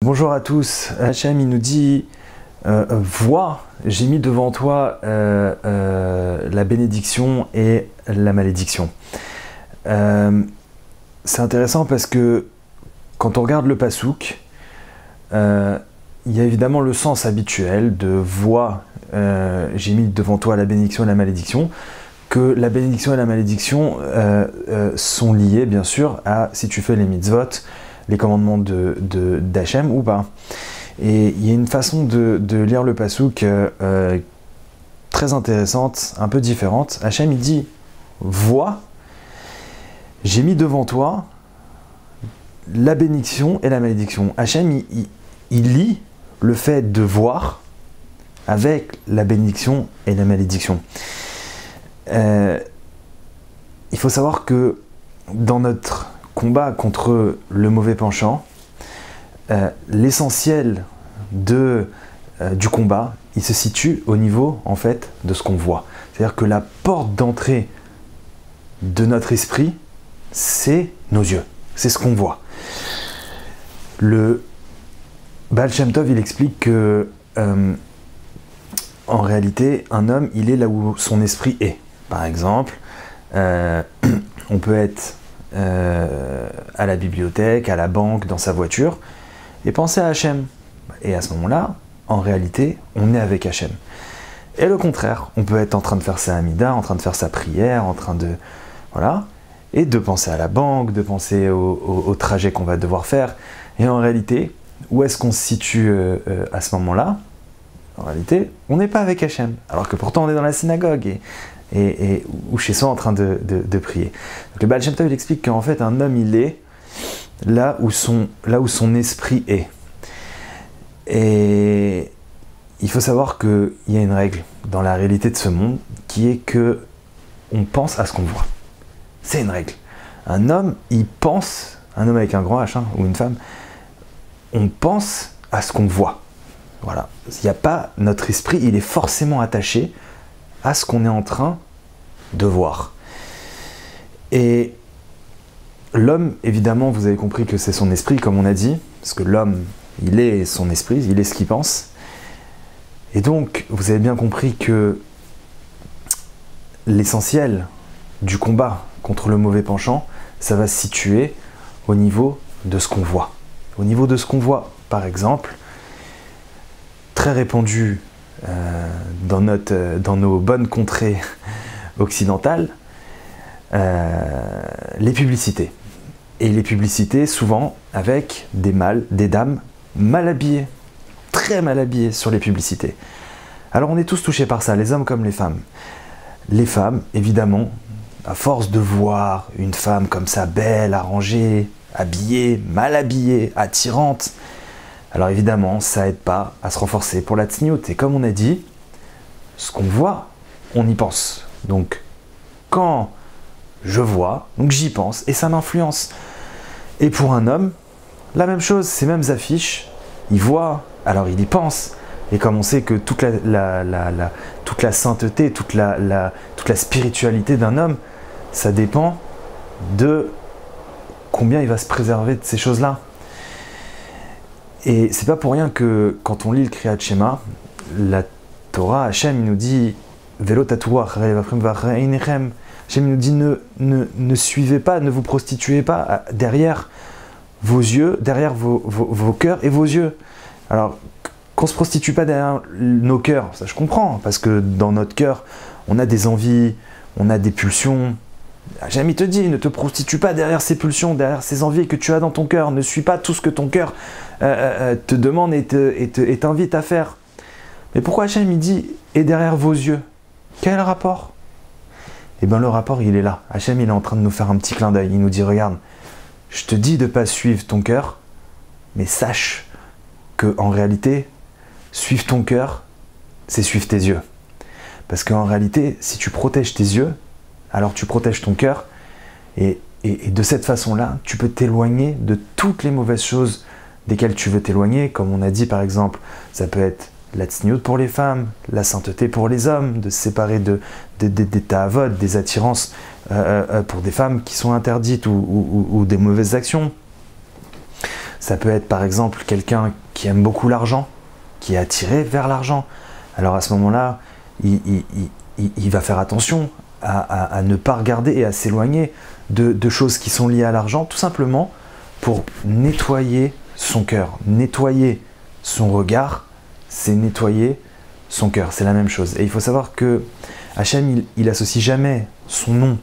Bonjour à tous. Hachem il nous dit vois, j'ai mis devant toi la bénédiction et la malédiction. C'est intéressant parce que quand on regarde le pasouk, il y a évidemment le sens habituel de vois, j'ai mis devant toi la bénédiction et la malédiction, que la bénédiction et la malédiction sont liées bien sûr à si tu fais les mitzvot, les commandements d'Hachem ou pas. Et il y a une façon de lire le pasouk très intéressante, un peu différente. Hachem il dit vois, j'ai mis devant toi la bénédiction et la malédiction. Hachem il lie le fait de voir avec la bénédiction et la malédiction. Il faut savoir que dans notre combat contre le mauvais penchant, l'essentiel du combat, il se situe au niveau en fait de ce qu'on voit. C'est-à-dire que la porte d'entrée de notre esprit, c'est nos yeux, c'est ce qu'on voit. Le Baal Shem Tov, il explique que en réalité, un homme, il est là où son esprit est. Par exemple, on peut être à la bibliothèque, à la banque, dans sa voiture, et penser à Hachem. Et à ce moment-là, en réalité, on est avec Hachem. Et le contraire, on peut être en train de faire sa Hamida, en train de faire sa prière, en train de... Voilà, et de penser à la banque, de penser au trajet qu'on va devoir faire. Et en réalité, où est-ce qu'on se situe à ce moment-là? En réalité, on n'est pas avec Hachem, alors que pourtant on est dans la synagogue ou chez soi en train de prier. Donc le Baal Shem Tov il explique qu'en fait un homme il est là où son esprit est. Et il faut savoir qu'il y a une règle dans la réalité de ce monde qui est que on pense à ce qu'on voit. C'est une règle. Un homme, il pense, un homme avec un grand H ou une femme, on pense à ce qu'on voit. Voilà. Il n'y a pas, notre esprit, il est forcément attaché à ce qu'on est en train de voir. Et l'homme, évidemment, vous avez compris que c'est son esprit, comme on a dit, parce que l'homme, il est son esprit, il est ce qu'il pense. Et donc, vous avez bien compris que l'essentiel du combat contre le mauvais penchant, ça va se situer au niveau de ce qu'on voit. Au niveau de ce qu'on voit, par exemple, très répandu dans nos bonnes contrées occidentales, les publicités. Et les publicités, souvent, avec des dames mal habillées, très mal habillées sur les publicités. Alors on est tous touchés par ça, les hommes comme les femmes. Les femmes, évidemment, à force de voir une femme comme ça, belle, arrangée, habillée, mal habillée, attirante, alors évidemment, ça aide pas à se renforcer pour la tsniout. Et comme on a dit, ce qu'on voit, on y pense. Donc, quand je vois, donc j'y pense, et ça m'influence. Et pour un homme, la même chose, ces mêmes affiches, il voit, alors il y pense. Et comme on sait que toute la sainteté, toute la spiritualité d'un homme, ça dépend de combien il va se préserver de ces choses-là. Et c'est pas pour rien que quand on lit le Kriyat Shema, la Torah, Hachem il nous dit Velo tatouach, Hachem il nous dit ne suivez pas, ne vous prostituez pas derrière vos yeux, derrière vos cœurs et vos yeux. Alors qu'on se prostitue pas derrière nos cœurs, ça je comprends, parce que dans notre cœur, on a des envies, on a des pulsions. Hachem il te dit, ne te prostitue pas derrière ces pulsions, derrière ces envies que tu as dans ton cœur. Ne suis pas tout ce que ton cœur te demande et t'invite à faire. Mais pourquoi Hachem il dit, et derrière vos yeux? Quel rapport? Eh bien le rapport il est là. Hachem il est en train de nous faire un petit clin d'œil. Il nous dit, regarde, je te dis de ne pas suivre ton cœur, mais sache que en réalité, suivre ton cœur, c'est suivre tes yeux. Parce qu'en réalité, si tu protèges tes yeux, alors tu protèges ton cœur et de cette façon-là, tu peux t'éloigner de toutes les mauvaises choses desquelles tu veux t'éloigner. Comme on a dit par exemple, ça peut être la tsniout pour les femmes, la sainteté pour les hommes, de se séparer des ta'avot, des attirances pour des femmes qui sont interdites ou des mauvaises actions. Ça peut être par exemple quelqu'un qui aime beaucoup l'argent, qui est attiré vers l'argent. Alors à ce moment-là, il va faire attention à ne pas regarder et à s'éloigner de choses qui sont liées à l'argent, tout simplement pour nettoyer son cœur. Nettoyer son regard, c'est nettoyer son cœur, c'est la même chose. Et il faut savoir que Hachem, il associe jamais son nom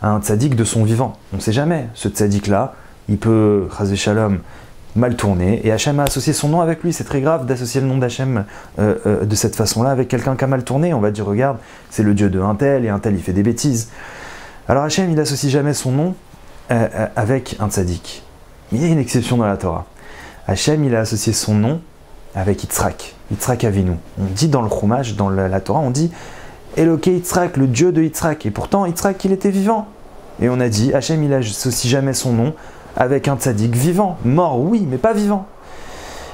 à un tzaddik de son vivant. On ne sait jamais, ce tzaddik-là, il peut, chas v'shalom, mal tourner, et Hachem a associé son nom avec lui. C'est très grave d'associer le nom d'Hachem de cette façon-là avec quelqu'un qui a mal tourné. On va dire, regarde, c'est le dieu de un tel, et un tel il fait des bêtises. Alors Hachem, il associe jamais son nom avec un tzaddik. Mais il y a une exception dans la Torah. Hachem, il a associé son nom avec Yitzhak, Yitzhak Avinu. On dit dans le Chumash, dans la Torah, on dit Eloké Yitzhak, le dieu de Yitzhak. Et pourtant, Yitzhak, il était vivant. Et on a dit, Hachem, il associe jamais son nom avec un tzaddik vivant. Mort, oui, mais pas vivant.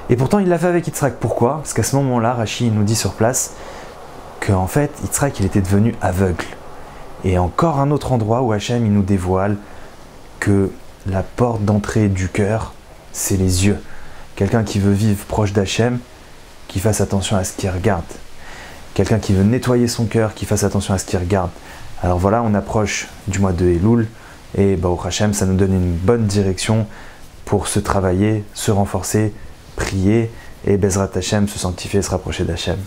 Et pourtant, il l'a fait avec Yitzhak. Pourquoi? Parce qu'à ce moment-là, Rashi nous dit sur place qu'en fait, Yitzhak, il était devenu aveugle. Et encore un autre endroit où Hachem, il nous dévoile que la porte d'entrée du cœur, c'est les yeux. Quelqu'un qui veut vivre proche d'Hachem, qui fasse attention à ce qu'il regarde. Quelqu'un qui veut nettoyer son cœur, qui fasse attention à ce qu'il regarde. Alors voilà, on approche du mois de Elul, et Baruch Hashem, ça nous donne une bonne direction pour se travailler, se renforcer, prier, et Bezrat Hashem, se sanctifier, se rapprocher d'Hachem.